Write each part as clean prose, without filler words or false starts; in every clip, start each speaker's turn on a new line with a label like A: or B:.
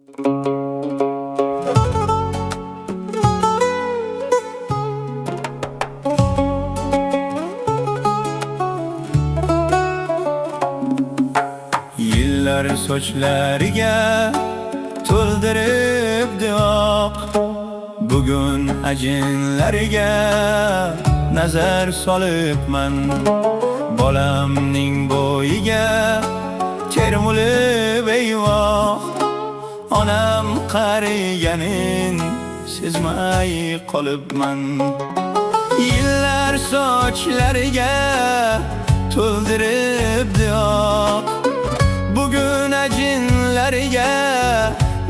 A: Yillar sochlariga to'ldiribdi oq, bugun ajinlariga nazar solibman. Bolamning bo'yiga termulib eyvoh, onam qariganin sezmay qolibman. Yillar sochlariga to'ldiribdi oq, bugun ajinlariga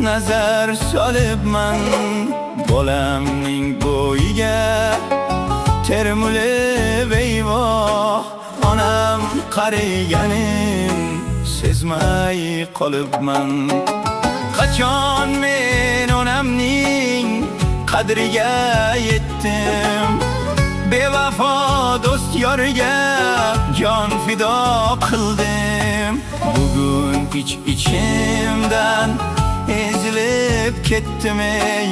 A: nazar solibman. Bolamning bo'yiga termulib eyvoh, onam qariganin sezmay qolibman. Qachon men onamning qadriga yetdim, bevafo do'st yoriga jon fido qildim. Bugun ichimdan ezilib ketdim ey,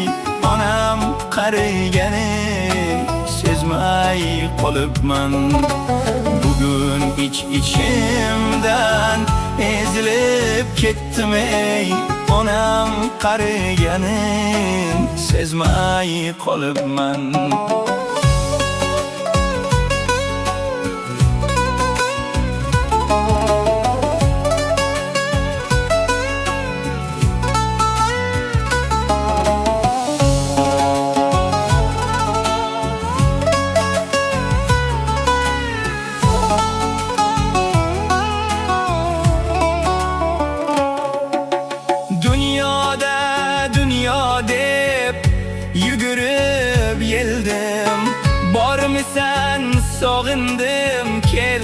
A: onam qariganin sezmay qolibman. Bugun ichimdan ezilib ketdim ey, onam qariganin sezmay qolibman. Dünya deb yugurib yeldim, bormisan sog'indim, kel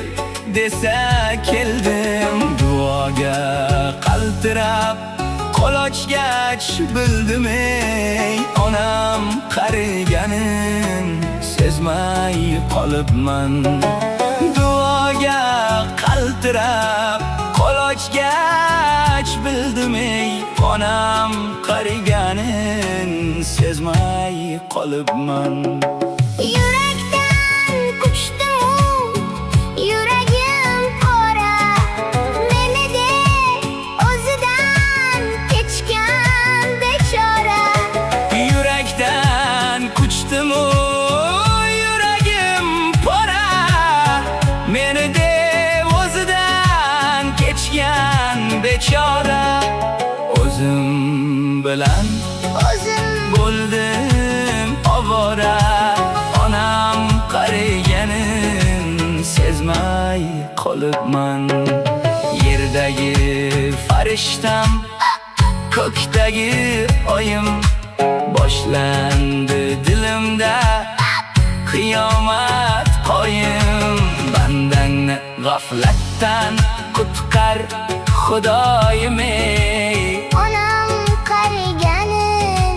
A: desa keldim. Duoga qaltirab qo'l ochgach bildim ey, onam qariganin sezmay qolibman. Duoga qaltirab qo'l ochgach bildim ey, onam qariganin sezmay qolibman.
B: Yurakdan quchdim, yuragim qora, meni de o'zidan kechgan bechora.
A: Yurakdan quchdim, yuragim qora, meni de o'zidan kechgan bechora. O'zim bilan bo'ldim ovora, onam qariganin sezmay qolibman. Yerdagi farishtam, ko'kdagi oyim, boshlandi dilimda qiyomat qoyim. Bandangni g'aflatdan qutqar Xudoyim ey,
B: Onam qariganin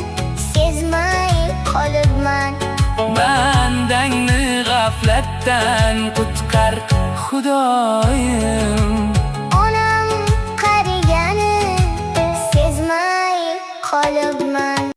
B: sezmay qolibman.
A: bandangni g'aflatdan qutqar Xudoyim.